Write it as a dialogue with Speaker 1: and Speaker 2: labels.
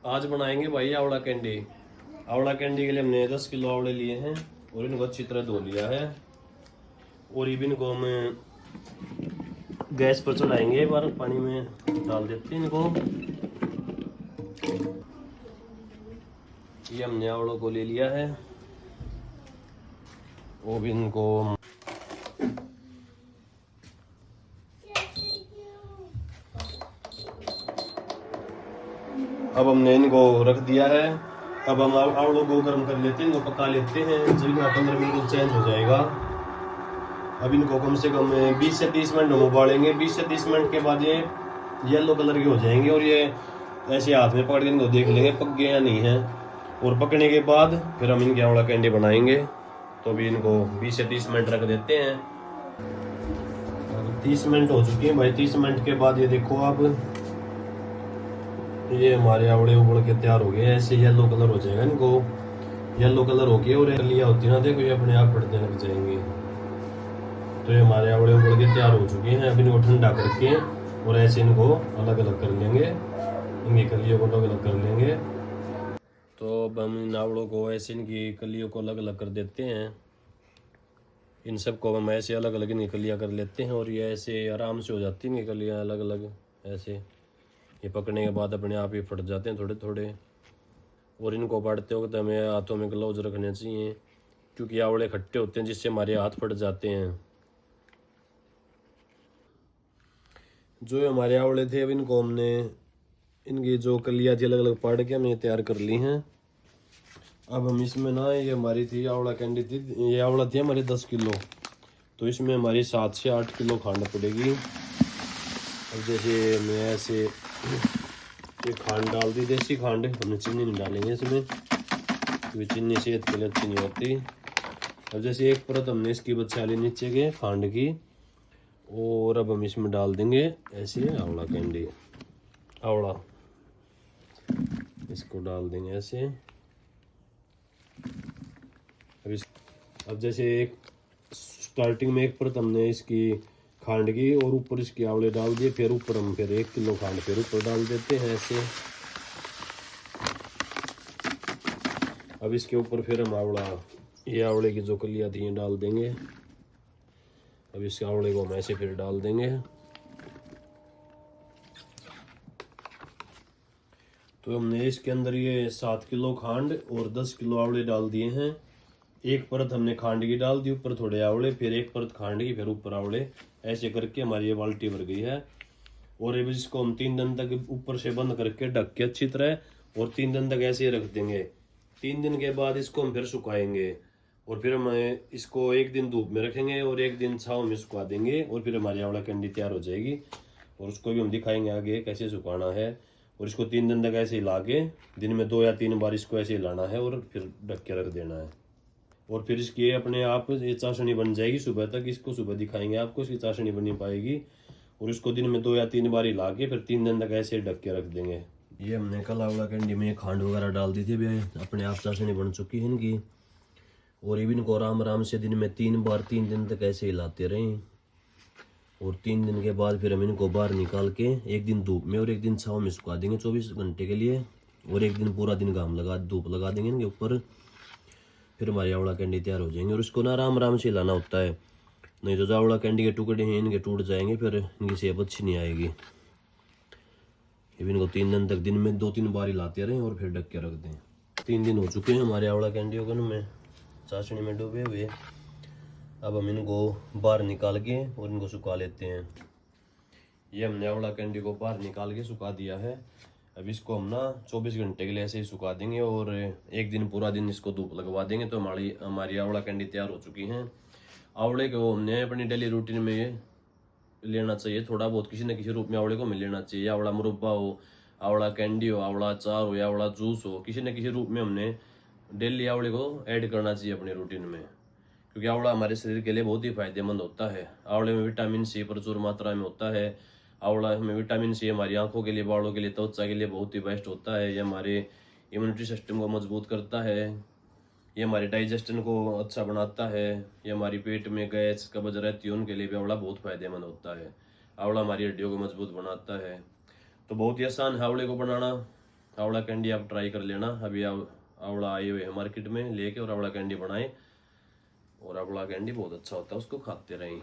Speaker 1: आज बनाएंगे भाई आवड़ा कैंडी। आवड़ा कैंडी के लिए हमने 10 किलो आवड़े लिए हैं और इनको अच्छी तरह धो लिया है। और इनको हम गैस पर चढ़ाएंगे, एक बार पानी में डाल देते हैं इनको। ये हमने आवड़ों को ले लिया है। वो भी इनको अब हमने इनको रख दिया है। अब हम आवड़ों को गर्म कर लेते हैं, इनको पका लेते हैं। जब इनका कलर बिल्कुल चेंज हो जाएगा, अब इनको कम से कम 20 से 30 मिनट हम उबालेंगे। 20 से 30 मिनट के बाद ये येलो कलर के हो जाएंगे और ये ऐसे हाथ में पकड़ के इनको देख लेंगे पक गए या नहीं है। और पकने के बाद फिर हम इनके आवड़ा कैंडी बनाएंगे। तो अभी इनको 20 से 30 मिनट रख देते हैं। 30 मिनट हो चुके हैं भाई। 30 मिनट के बाद ये देखो आप, ये हमारे आवड़े उबल के तैयार हो गए। ऐसे येलो कलर हो जाएगा इनको। येलो कलर हो गया और लिया होती ना, देखो ये अपने आप फटने लग जाएंगे। तो ये हमारे आवड़े उबल के तैयार हो चुके हैं। अब इनको ठंडा करके और ऐसे इनको अलग अलग कर लेंगे, इनकी कलियों को अलग अलग कर लेंगे। तो अब हम इन आवड़ों को ऐसे इनकी कलियों को अलग अलग कर देते हैं। इन सब को हम ऐसे अलग अलग इनकी कलियाँ कर लेते हैं और ये ऐसे आराम से हो जाती हैं इनकी कलियाँ अलग अलग। ऐसे ये पकड़ने के बाद अपने आप ही फट जाते हैं थोड़े थोड़े। और इनको बांटते वक्त हमें हाथों में ग्लव्स रखने चाहिए, क्योंकि आवड़े खट्टे होते हैं जिससे हमारे हाथ फट जाते हैं। जो हमारे आवड़े थे अब इनको हमने इनकी जो कलियाँ थी अलग अलग पाड़ के हमने तैयार कर ली हैं। अब हम इसमें ना, ये हमारी थी आवड़ा कैंडी थी, ये आवड़ा थी हमारे 10 किलो। तो इसमें हमारी 7 से 8 किलो खांड पड़ेगी। अब जैसे हमें ऐसे ये खांड डाल दी, देसी खांड, हमने चीनी नहीं डालेंगे इसमें क्योंकि चीनी सेहत के लिए अच्छी नहीं होती। अब जैसे एक परत हमने इसकी बचा ली नीचे के खांड की, और अब हम इसमें डाल देंगे ऐसे आवड़ा कैंडी। आवड़ा इसको डाल देंगे ऐसे। अब जैसे एक स्टार्टिंग में एक परत हमने इसकी खांड की और ऊपर इसके आवले डाल दिए, फिर ऊपर हम फिर 1 किलो खांड फिर ऊपर डाल देते हैं ऐसे। अब इसके ऊपर फिर हम आवड़ा, ये आवले की जो कलियाँ थी डाल देंगे। अब इस आवले को हम ऐसे फिर डाल देंगे। तो हमने इसके अंदर ये 7 किलो खांड और 10 किलो आवले डाल दिए हैं। एक परत हमने खांड की डाल दी, ऊपर थोड़े आवले, फिर एक परत खांड की, फिर ऊपर आवले। ऐसे करके हमारी ये बाल्टी भर गई है। और अब इसको हम 3 दिन तक ऊपर से बंद करके ढक के अच्छी तरह, और 3 दिन तक ऐसे ही रख देंगे। 3 दिन के बाद इसको हम फिर सुखाएंगे और फिर हम इसको 1 दिन धूप में रखेंगे और 1 दिन छाँव में सुखा देंगे। और फिर हमारी आवड़ा कैंडी तैयार हो जाएगी और उसको भी हम दिखाएंगे आगे कैसे सुखाना है। और इसको 3 दिन तक ऐसे ही ला के दिन में 2 या 3 बार इसको ऐसे ही लाना है और फिर ढक के रख देना है। और फिर इसकी अपने आप ये चाशनी बन जाएगी सुबह तक। इसको सुबह दिखाएंगे आपको, इसकी चाशनी बनी पाएगी। और इसको दिन में 2 या 3 बार ही ला के फिर 3 दिन तक ऐसे ढक के रख देंगे। ये हमने कल आवड़ा कैंडी में खांड वगैरह डाल दी थी, अभी अपने आप चाशनी बन चुकी है इनकी। और ये भी इनको आराम आराम से दिन में 3 बार 3 दिन तक ऐसे ही लाते रहें। और 3 दिन के बाद फिर हम इनको बाहर निकाल के 1 दिन धूप में और 1 दिन छाँव में सुखा देंगे 24 घंटे के लिए। और 1 दिन पूरा दिन घाम लगा धूप लगा देंगे इनके ऊपर। फिर हमारी आवड़ा कैंडी तैयार हो जाएंगे। और इसको ना आराम आराम से लाना होता है, नहीं तो जो आवड़ा कैंडी के टुकड़े हैं इनके टूट जाएंगे, फिर इनकी सेहत अच्छी नहीं आएगी। ये भी इनको 3 दिन तक दिन में 2-3 बार ही लाते रहें और फिर ढक के रख दें। 3 दिन हो चुके हैं हमारे आवड़ा कैंडी को में चाशनी में डूबे हुए। अब हम इनको बाहर निकाल के और इनको सुखा लेते हैं। ये हमने आवड़ा कैंडी को बाहर निकाल के सुखा दिया है। अब इसको हम ना 24 घंटे के लिए ऐसे ही सुखा देंगे और 1 दिन पूरा दिन इसको धूप लगवा देंगे। तो हमारी आवड़ा कैंडी तैयार हो चुकी हैं। आवड़े को हमने अपनी डेली रूटीन में लेना चाहिए, थोड़ा बहुत किसी न किसी रूप में आवड़े को मिल लेना चाहिए। आवड़ा मुरब्बा हो, आवड़ा कैंडी हो, आवड़ा अचार हो या आवड़ा जूस हो, किसी न किसी रूप में हमने डेली आवड़े को ऐड करना चाहिए अपने रूटीन में, क्योंकि आवड़ा हमारे शरीर के लिए बहुत ही फायदेमंद होता है। आवड़े में विटामिन सी प्रचुर मात्रा में होता है। आवड़ा में विटामिन सी हमारी आंखों के लिए, बालों के लिए, त्वचा के लिए बहुत ही बेस्ट होता है। ये हमारे इम्यूनिटी सिस्टम को मजबूत करता है। ये हमारे डाइजेशन को अच्छा बनाता है। ये हमारी पेट में गैस कब्ज रहती है उनके लिए भी आवड़ा बहुत फायदेमंद होता है। आवड़ा हमारी हड्डियों को मजबूत बनाता है। तो बहुत ही आसान है आवड़े को बनाना। आंवला कैंडी आप ट्राई कर लेना। अभी आंवला आए हुए हैं मार्केट में, लेके और आंवला कैंडी बनाए, और आंवला कैंडी बहुत अच्छा होता है, उसको खाते रहें।